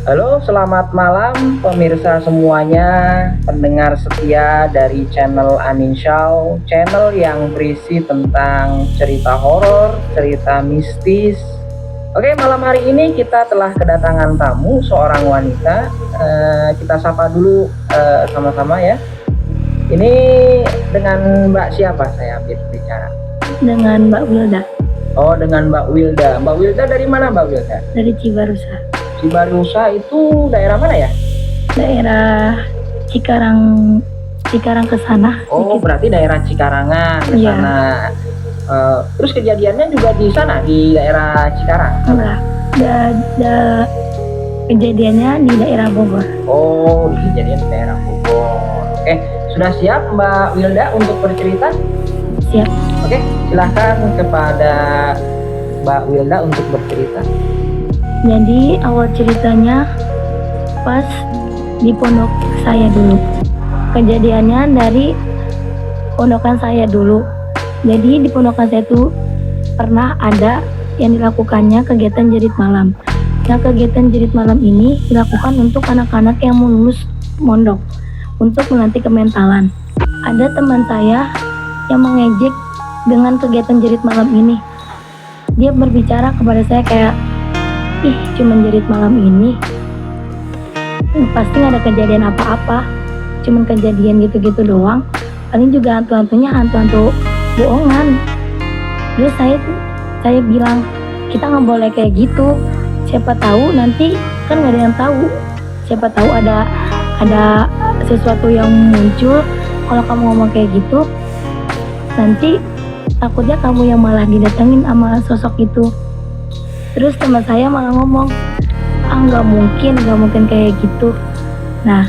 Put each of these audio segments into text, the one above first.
Halo, selamat malam pemirsa semuanya, pendengar setia dari channel Aninsyal, channel yang berisi tentang cerita horor, cerita mistis. Oke, malam hari ini kita telah kedatangan tamu, seorang wanita. Kita sapa dulu sama-sama ya. Ini dengan Mbak siapa saya bicara? Dengan Mbak Wilda Oh, dengan Mbak Wilda. Mbak Wilda dari mana Mbak Wilda? dari Cibarusa, Cibarusa itu daerah mana ya? daerah Cikarang, Cikarang ke sana. Oh, berarti daerah Cikarangan ke Iya. sana. Terus kejadiannya juga di sana, di daerah Cikarang. Enggak, kejadiannya di daerah Bogor. Oh, kejadian di daerah Bogor. Oke, sudah siap Mbak Wilda untuk bercerita? Siap. Oke, silahkan kepada Mbak Wilda untuk bercerita. Jadi awal ceritanya pas di pondok saya dulu. Kejadiannya dari pondokan saya dulu. Jadi di pondokan saya itu pernah ada yang dilakukannya kegiatan jerit malam. Nah, kegiatan jerit malam ini dilakukan untuk anak-anak yang mau lulus mondok untuk melatih kementalan. Ada teman saya yang mengejek dengan kegiatan jerit malam ini. Dia berbicara kepada saya kayak, ih, cuman jerit malam ini pasti nggak ada kejadian apa-apa, cuman kejadian gitu-gitu doang, paling juga hantu-hantunya hantu-hantu bohongan. Terus saya bilang, kita nggak boleh kayak gitu, siapa tahu nanti, kan nggak ada yang tahu, siapa tahu ada sesuatu yang muncul. Kalau kamu ngomong kayak gitu, nanti takutnya kamu yang malah didatengin sama sosok itu. Terus teman saya malah ngomong, nggak mungkin kayak gitu. Nah,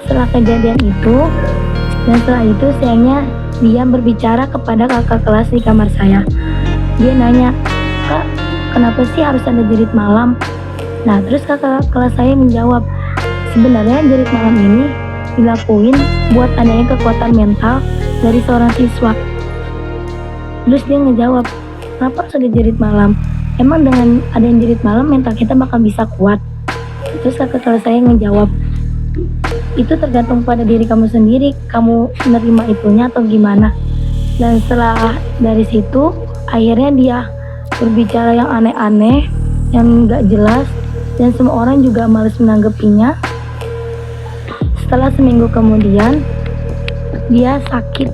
setelah kejadian itu, dan setelah itu sayangnya dia berbicara kepada kakak kelas di kamar saya. Dia nanya, Kak, kenapa sih harus ada jerit malam? Nah, terus kakak kelas saya menjawab, sebenarnya jerit malam ini dilakuin buat adanya kekuatan mental dari seorang siswa. Terus dia ngejawab, kenapa harus ada jerit malam? Emang dengan ada yang jerit malam mental kita bakal bisa kuat? Terus kakak kelas saya ngejawab, itu tergantung pada diri kamu sendiri, kamu menerima itunya atau gimana. Dan setelah dari situ, akhirnya dia berbicara yang aneh-aneh, yang gak jelas, dan semua orang juga males menanggapinya. Setelah seminggu kemudian, dia sakit.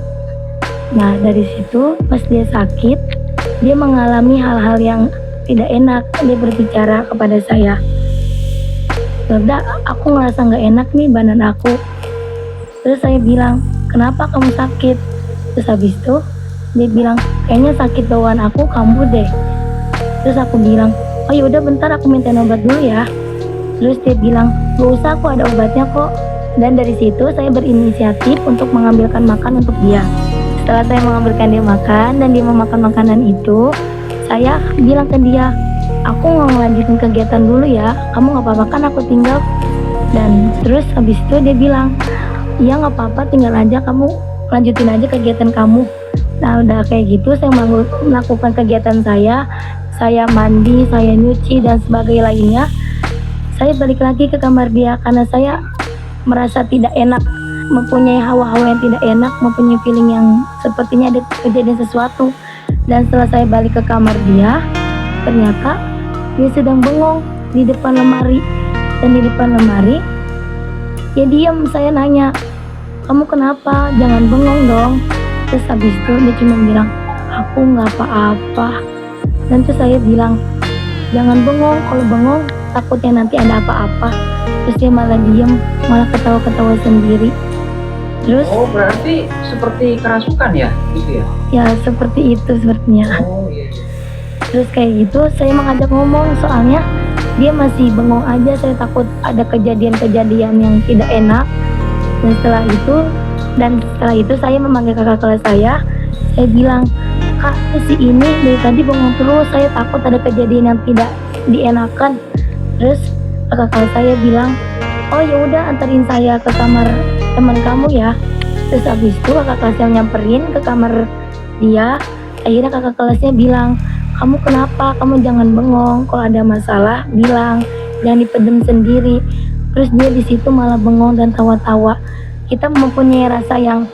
Nah, dari situ pas dia sakit, dia mengalami hal-hal yang tidak enak. Dia berbicara kepada saya, Wilda, aku ngerasa gak enak nih badan aku. Terus saya bilang, kenapa kamu sakit? Terus habis itu dia bilang, kayaknya sakit bawaan aku kambuh deh. Terus aku bilang, oh yaudah bentar aku minta obat dulu ya. Terus dia bilang, gak usah, aku ada obatnya kok. Dan dari situ saya berinisiatif untuk mengambilkan makan untuk dia. Setelah saya mengambilkan dia makan dan dia memakan makanan itu, saya bilang ke dia, aku mau ngelanjutin kegiatan dulu ya, kamu gak apa-apa kan aku tinggal? Dan terus habis itu dia bilang, iya gak apa-apa, tinggal aja, kamu lanjutin aja kegiatan kamu. Nah, udah kayak gitu saya melakukan kegiatan saya mandi, saya nyuci dan sebagainya lainnya. Saya balik lagi ke kamar dia karena saya merasa tidak enak, mempunyai hawa-hawa yang tidak enak, mempunyai feeling yang sepertinya ada kejadian sesuatu. Dan setelah saya balik ke kamar dia, ternyata dia sedang bengong di depan lemari. Dan di depan lemari, dia diam. Saya nanya, kamu kenapa? Jangan bengong dong. Terus habis itu dia cuma bilang, aku nggak apa-apa. Dan terus saya bilang, jangan bengong, kalau bengong takutnya nanti ada apa-apa. Terus dia malah diem, malah ketawa-ketawa sendiri. Terus Oh, berarti seperti kerasukan ya, gitu ya? ya seperti itu sepertinya. Oh iya. Terus kayak gitu saya mengajak ngomong, soalnya dia masih bengong aja. Saya takut ada kejadian-kejadian yang tidak enak. Dan setelah itu saya memanggil kakak kelas saya bilang, Kak, si ini dari tadi bengong terus, saya takut ada kejadian yang tidak dienakan. Terus kakak kelas saya bilang, oh ya udah anterin saya ke kamar teman kamu ya. Terus habis itu kakak kelasnya nyamperin ke kamar dia. Akhirnya kakak kelasnya bilang, kamu kenapa? Kamu jangan bengong, kalau ada masalah bilang. jangan dipendam sendiri. Terus dia di situ malah bengong dan tawa-tawa. Kita mempunyai rasa yang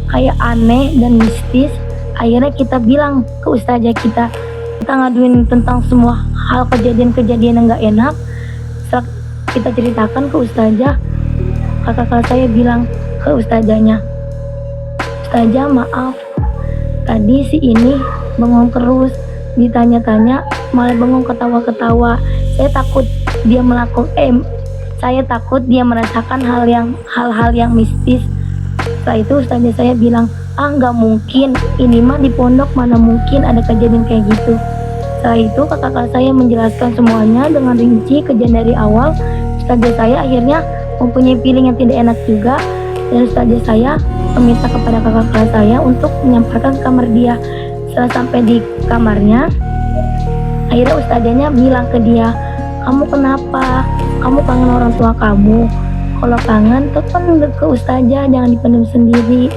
kayak aneh dan mistis. Akhirnya kita bilang ke ustazah kita ngaduin tentang semua hal kejadian-kejadian yang gak enak. Setelah kita ceritakan ke ustazah, kakak kelas saya bilang ke ustazahnya, "Ustazah, maaf, tadi si ini bengong terus, ditanya-tanya malah bengong ketawa-ketawa. Saya takut dia saya takut dia merasakan hal-hal yang mistis." Setelah itu ustazah saya bilang, nggak mungkin, ini mah di pondok mana mungkin ada kejadian kayak gitu. Setelah itu kakak kelas saya menjelaskan semuanya dengan rinci kejadian dari awal. Ustazah saya akhirnya mempunyai feeling yang tidak enak juga, dan ustazah saya meminta kepada kakak kelas saya untuk menyampaikan ke kamar dia. Setelah sampai di kamarnya, akhirnya ustazahnya bilang ke dia, "Kamu kenapa? Kamu kangen orang tua kamu? Kalau kangen, telepon ke ustazah, jangan dipendam sendiri."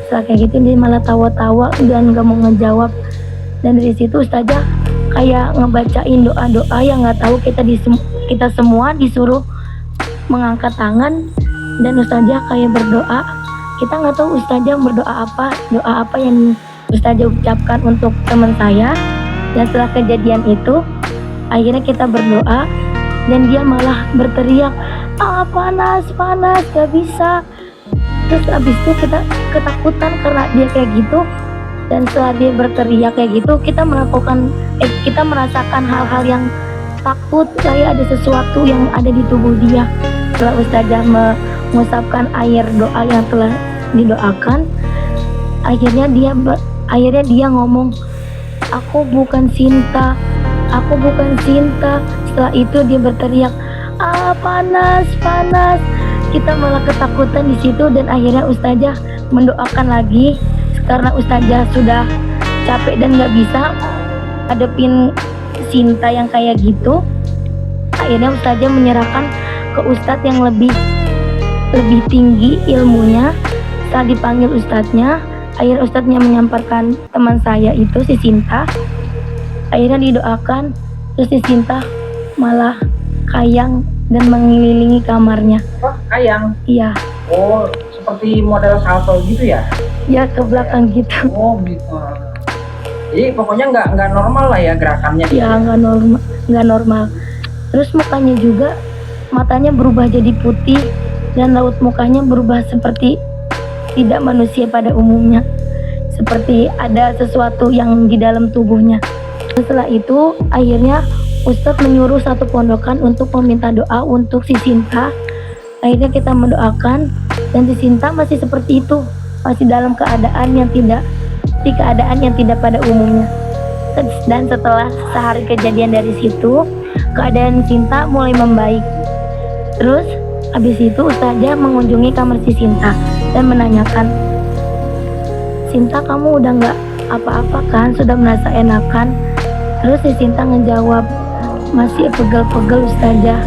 Setelah kayak gitu dia malah tawa-tawa dan gak mau ngejawab. Dan dari situ ustazah kayak ngebacain doa-doa yang nggak tahu, kita semua disuruh mengangkat tangan dan ustazah kayak berdoa. Kita nggak tahu ustazah doa apa yang ustazah ucapkan untuk teman saya. Dan setelah kejadian itu akhirnya kita berdoa dan dia malah berteriak, panas gak bisa. Terus abis itu kita ketakutan karena dia kayak gitu. Dan setelah dia berteriak kayak gitu, kita merasakan hal-hal yang takut, kayak ada sesuatu yang ada di tubuh dia. Setelah ustazah mengusapkan air doa yang telah didoakan, akhirnya dia ngomong, aku bukan Sinta. Setelah itu dia berteriak, panas. Kita malah ketakutan di situ. Dan akhirnya ustazah mendoakan lagi karena ustazah sudah capek dan gak bisa hadepin Sinta yang kayak gitu. Akhirnya ustazah menyerahkan ke ustadz yang lebih tinggi ilmunya. Setelah dipanggil ustadznya, akhirnya ustadznya menyampaikan teman saya itu si Sinta. Akhirnya didoakan, terus si Sinta malah kayang dan mengelilingi kamarnya. Kayang? Iya. Oh, seperti model salto gitu ya? Ya, ke belakang gitu. Oh gitu. Jadi pokoknya nggak normal lah ya gerakannya. Ya, nggak normal. Terus mukanya juga, matanya berubah jadi putih dan raut mukanya berubah seperti tidak manusia pada umumnya, seperti ada sesuatu yang di dalam tubuhnya. Setelah itu akhirnya ustadz menyuruh satu pondokan untuk meminta doa untuk si Sinta. Akhirnya kita mendoakan dan si Sinta masih seperti itu, masih dalam keadaan yang tidak pada umumnya. Dan setelah sehari kejadian dari situ, keadaan Sinta mulai membaik. Terus habis itu ustazah mengunjungi kamar si Sinta dan menanyakan, "Sinta, kamu udah nggak apa-apa kan? Sudah merasa enakan?" Terus si Sinta ngejawab, "Masih pegel-pegel ustazah."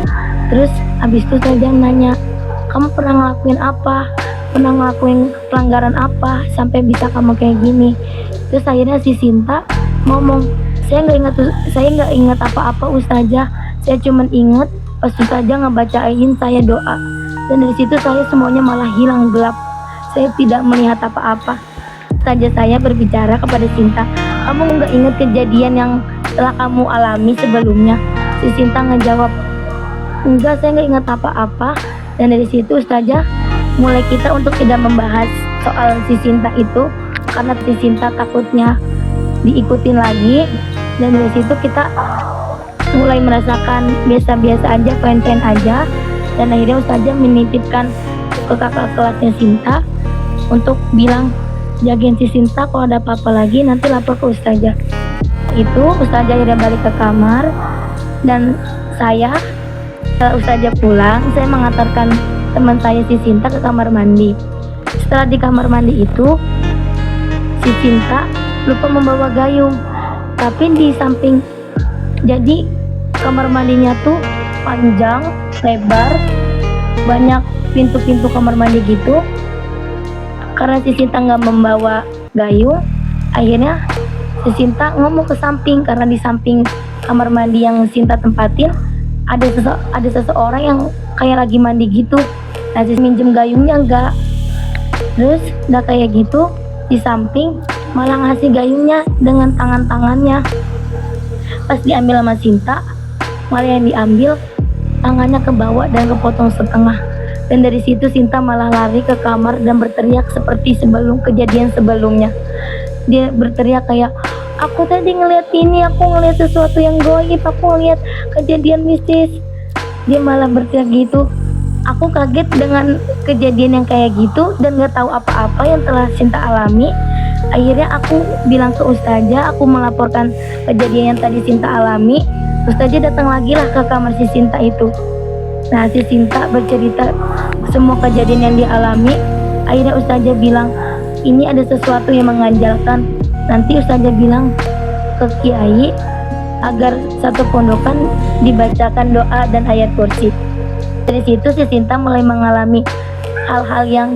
Terus habis itu ustazah nanya, "Kamu pernah ngelakuin apa? Pernah ngelakuin pelanggaran apa sampai bisa kamu kayak gini?" Terus akhirnya si Sinta ngomong, saya nggak ingat apa-apa ustazah. Saya cuma ingat pas ustazah ngebacain saya doa, dan dari situ saya semuanya malah hilang gelap. Saya tidak melihat apa-apa. Ustazah saya berbicara kepada Sinta, "Kamu nggak ingat kejadian yang telah kamu alami sebelumnya?" Si Sinta ngejawab, "Enggak, saya nggak ingat apa-apa." Dan dari situ ustazah mulai kita untuk tidak membahas soal si Sinta itu, karena si Sinta takutnya diikutin lagi. Dan dari situ kita mulai merasakan biasa-biasa aja, fine-fine aja. Dan akhirnya ustazah menitipkan ke kakak kelasnya Sinta untuk bilang, "Jagain si Sinta, kalau ada apa-apa lagi nanti lapor ke ustazah." Itu ustazah akhirnya balik ke kamar, dan saya setelah ustazah pulang, saya mengantarkan teman saya si Sinta ke kamar mandi. Setelah di kamar mandi itu, si Sinta lupa membawa gayung. Tapi di samping, jadi kamar mandinya tuh panjang, lebar, banyak pintu-pintu kamar mandi gitu. Karena si Sinta nggak membawa gayung, akhirnya si Sinta ngomong ke samping, karena di samping kamar mandi yang Sinta tempatin ada seseorang yang kayak lagi mandi gitu. Nah, si minjem gayungnya enggak. Terus udah kayak gitu, di samping malah ngasih gayungnya dengan tangannya. Pas diambil sama Sinta, malah yang diambil tangannya ke bawah dan kepotong setengah. Dan dari situ Sinta malah lari ke kamar dan berteriak seperti kejadian sebelumnya. Dia berteriak kayak, aku tadi ngeliat ini, aku ngeliat sesuatu yang goib, aku ngeliat kejadian mistis. Dia malah berteriak gitu. Aku kaget dengan kejadian yang kayak gitu dan gak tahu apa-apa yang telah Sinta alami. Akhirnya aku bilang ke Ustazah, aku melaporkan kejadian yang tadi Sinta alami. Ustazah datang lagi lah ke kamar si Sinta itu. Nah, si Sinta bercerita semua kejadian yang dialami. Akhirnya Ustazah bilang, ini ada sesuatu yang mengganjalkan. Nanti Ustazah bilang ke Kiai agar satu pondokan dibacakan doa dan ayat kursi. Dari situ si Sinta mulai mengalami hal-hal yang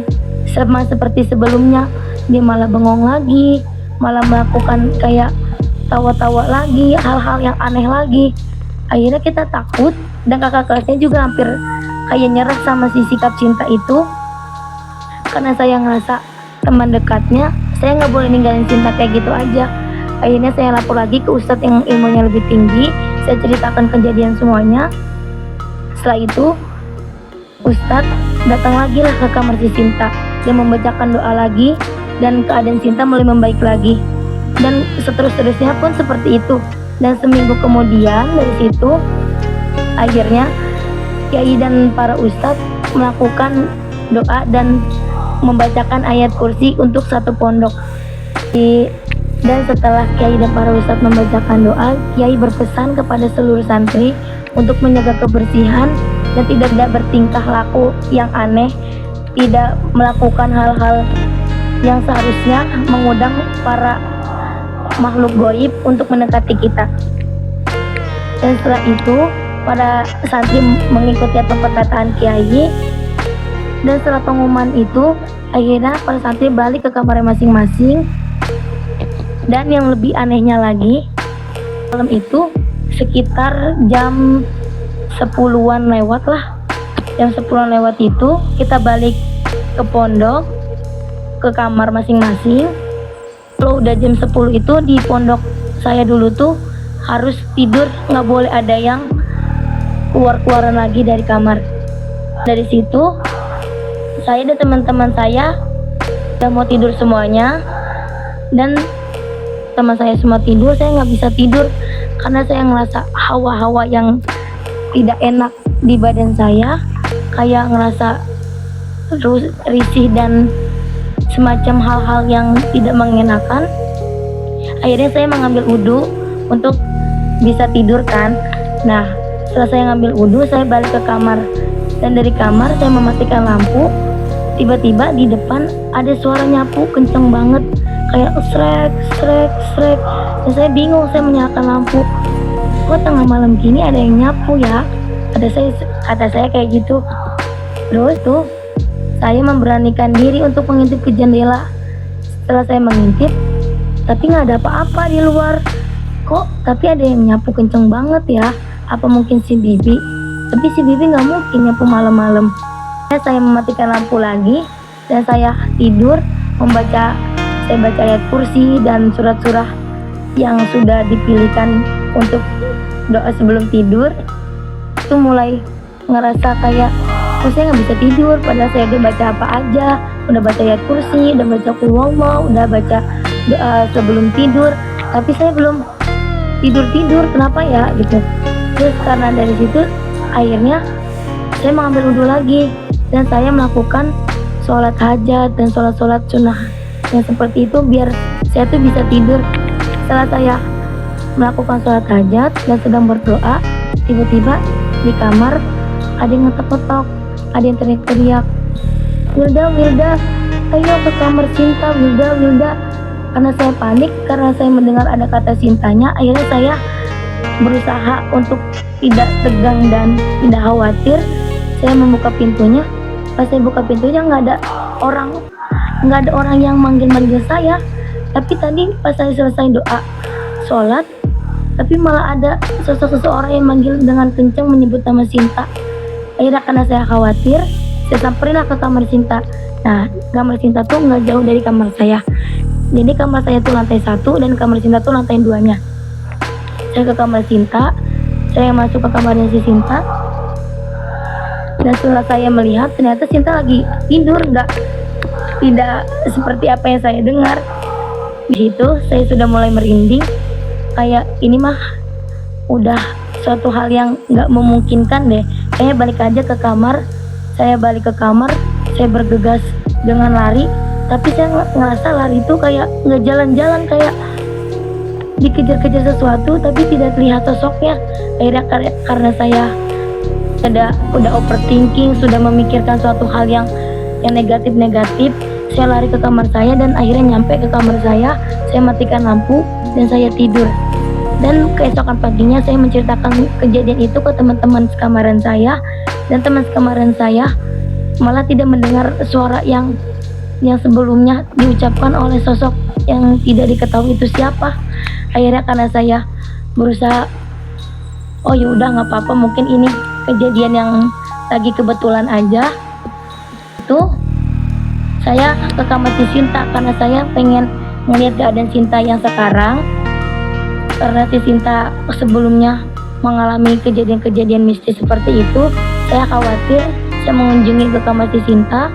sama seperti sebelumnya. Dia malah bengong lagi, malah melakukan kayak tawa-tawa lagi, hal-hal yang aneh lagi. Akhirnya kita takut dan kakak kelasnya juga hampir kayak nyerah sama si sikap Sinta itu. Karena saya ngerasa teman dekatnya, saya nggak boleh ninggalin Sinta kayak gitu aja. Akhirnya saya lapor lagi ke Ustadz yang ilmunya lebih tinggi. Saya ceritakan kejadian semuanya. Setelah itu Ustadz datang lagi lah ke kamar si Sinta. Dia membacakan doa lagi dan keadaan Sinta mulai membaik lagi. Dan seterusnya pun seperti itu. Dan seminggu kemudian dari situ akhirnya Kiai dan para ustadz melakukan doa dan membacakan ayat kursi untuk satu pondok. Dan setelah Kiai dan para ustadz membacakan doa, Kiai berpesan kepada seluruh santri untuk menjaga kebersihan dan tidak bertingkah laku yang aneh, tidak melakukan hal-hal yang seharusnya mengundang para makhluk goib untuk mendekati kita. Dan setelah itu para santri mengikuti apa perkataan Kiai. Dan setelah pengumuman itu akhirnya para santri balik ke kamarnya masing-masing. Dan yang lebih anehnya lagi, malam itu sekitar jam 10-an lewat lah. Jam 10-an lewat itu kita balik ke pondok, ke kamar masing-masing. Kalau udah jam 10 itu di pondok saya dulu tuh harus tidur, nggak boleh ada yang keluaran lagi dari kamar. Dari situ saya dan teman-teman saya udah mau tidur semuanya, dan teman saya semua tidur, saya nggak bisa tidur karena saya ngerasa hawa-hawa yang tidak enak di badan saya, kayak ngerasa risih dan semacam hal-hal yang tidak mengenakan. Akhirnya saya mengambil wudhu untuk bisa tidur kan. Nah, setelah saya ngambil wudhu, saya balik ke kamar. Dan dari kamar saya mematikan lampu. Tiba-tiba di depan ada suara nyapu kenceng banget, kayak srek srek srek. Dan saya bingung, saya menyalakan lampu. Kok tengah malam gini ada yang nyapu ya? Kata saya kayak gitu. Terus tuh saya memberanikan diri untuk mengintip ke jendela. Setelah saya mengintip, tapi nggak ada apa-apa di luar. Tapi ada yang nyapu kenceng banget ya. Apa mungkin si Bibi? Tapi si Bibi nggak mungkin nyapu malam-malam. Saya mematikan lampu lagi dan saya tidur saya baca ayat kursi dan surat-surat yang sudah dipilihkan untuk doa sebelum tidur. Itu mulai ngerasa kayak, saya nggak bisa tidur, padahal saya udah baca apa aja, udah baca ayat kursi, udah baca qul huwallahu, udah baca doa sebelum tidur, tapi saya belum tidur, kenapa ya gitu. Terus karena dari situ akhirnya saya mengambil wudhu lagi dan saya melakukan sholat hajat dan sholat sunnah yang seperti itu biar saya tuh bisa tidur. Setelah saya melakukan sholat hajat dan sedang berdoa, tiba-tiba di kamar ada yang ngetok-ngetok, ada yang teriak-teriak, Wilda, ayo ke kamar Sinta, Wilda. Karena saya panik, karena saya mendengar ada kata Sintanya, akhirnya saya berusaha untuk tidak tegang dan tidak khawatir. Saya membuka pintunya. Pas saya buka pintunya nggak ada orang yang manggil saya. Tapi tadi pas saya selesai doa sholat, tapi malah ada sosok seseorang yang manggil dengan kencang menyebut nama Sinta. Akhirnya karena saya khawatir, saya samperinlah ke kamar Sinta. Nah, kamar Sinta tuh nggak jauh dari kamar saya. Jadi kamar saya tuh lantai 1 dan kamar Sinta tuh lantai 2-nya. Saya ke kamar Sinta, saya masuk ke kamarnya si Sinta. Dan setelah saya melihat, ternyata Sinta lagi tidur, tidak seperti apa yang saya dengar. Di situ saya sudah mulai merinding, kayak ini mah udah suatu hal yang nggak memungkinkan deh. Kayaknya balik aja ke kamar. Saya balik ke kamar, saya bergegas dengan lari, tapi saya ngerasa lari itu kayak nggak jalan-jalan, kayak dikejar-kejar sesuatu tapi tidak terlihat sosoknya. Akhirnya karena saya udah overthinking, sudah memikirkan suatu hal yang negatif-negatif, saya lari ke kamar saya dan akhirnya nyampe ke kamar saya matikan lampu dan saya tidur. Dan keesokan paginya saya menceritakan kejadian itu ke teman-teman sekamaran saya, dan teman sekamaran saya malah tidak mendengar suara yang sebelumnya diucapkan oleh sosok yang tidak diketahui itu siapa. Akhirnya karena saya berusaha, oh ya udah nggak apa-apa, mungkin ini kejadian yang lagi kebetulan aja. Itu saya ke kamar si Sinta karena saya pengen melihat keadaan Sinta yang sekarang, karena si Sinta sebelumnya mengalami kejadian-kejadian mistis seperti itu. Saya khawatir, saya mengunjungi ke kamar si Sinta,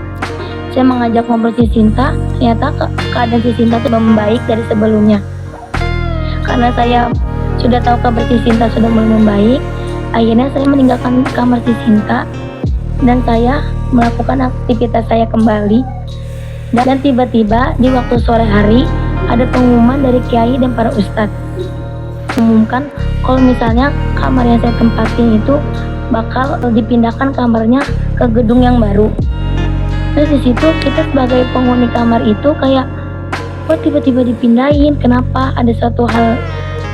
saya mengajak ngobrol si Sinta. Ternyata keadaan si Sinta sudah membaik dari sebelumnya. Karena saya sudah tahu kabar si Sinta sudah mulai membaik, akhirnya saya meninggalkan kamar si Sinta dan saya melakukan aktivitas saya kembali. Dan tiba-tiba di waktu sore hari ada pengumuman dari kiai dan para ustadz mengumumkan kalau misalnya kamar yang saya tempatin itu bakal dipindahkan kamarnya ke gedung yang baru. Terus di situ kita sebagai penghuni kamar itu kayak, kok tiba-tiba dipindahin? Kenapa? Ada suatu hal,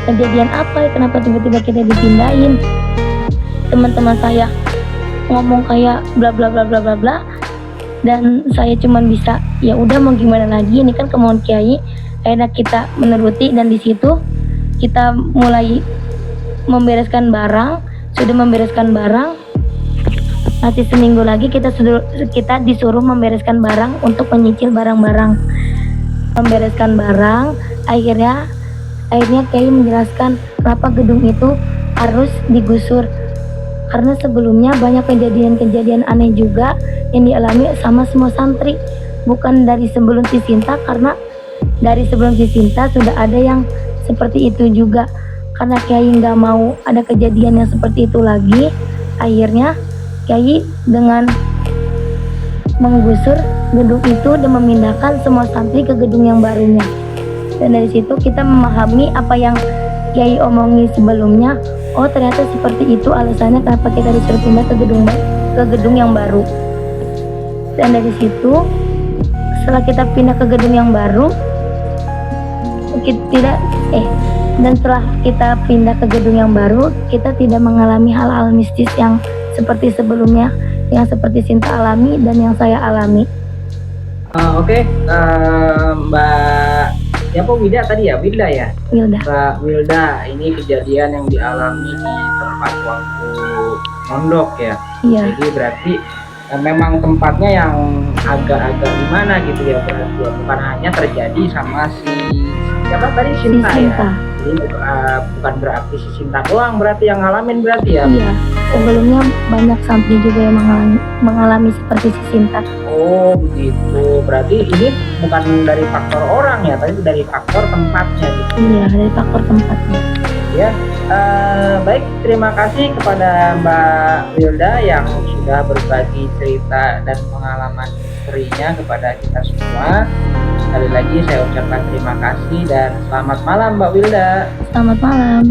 kejadian apa ya? Kenapa tiba-tiba kita dipindahin? Teman-teman saya ngomong kayak bla bla bla bla bla bla, dan saya cuman bisa ya udah mau gimana lagi, ini kan kemauan kiai. Akhirnya kita menuruti dan di situ kita mulai membereskan barang. Sudah membereskan barang, masih seminggu lagi kita disuruh membereskan barang untuk menyicil barang-barang. Membereskan barang, akhirnya kiai menjelaskan kenapa gedung itu harus digusur, karena sebelumnya banyak kejadian-kejadian aneh juga yang dialami sama semua santri. Bukan dari sebelum si Sinta, karena dari sebelum si Sinta sudah ada yang seperti itu juga. Karena kiai nggak mau ada kejadian yang seperti itu lagi, akhirnya kiai dengan menggusur gedung itu dan memindahkan semua santri ke gedung yang barunya. Dan dari situ kita memahami apa yang kiai omongi sebelumnya. Oh, ternyata seperti itu alasannya kenapa kita disuruh pindah ke gedung yang baru. Dan dari situ setelah kita pindah ke gedung yang baru, setelah kita pindah ke gedung yang baru, kita tidak mengalami hal-hal mistis yang seperti sebelumnya, yang seperti Sinta alami dan yang saya alami. Oke, Mbak siapa, Wilda tadi ya? Wilda ya? Wilda. Mbak Wilda, ini kejadian yang dialami di tempat waktu mondok ya? Iya. Jadi berarti memang tempatnya yang agak-agak gimana gitu ya, berarti ya? Bukan hanya terjadi sama si siapa tadi, Sinta ya? Jadi bukan berarti si Sinta doang berarti yang ngalamin berarti ya? Iya, sebelumnya banyak santri juga yang mengalami seperti si Sinta. Oh begitu, berarti ini bukan dari faktor orang ya, tapi dari faktor tempatnya gitu. Iya, dari faktor tempatnya. Ya, baik, terima kasih kepada Mbak Wilda yang sudah berbagi cerita dan pengalaman misterinya kepada kita semua. Sekali lagi saya ucapkan terima kasih dan selamat malam Mbak Wilda. Selamat malam.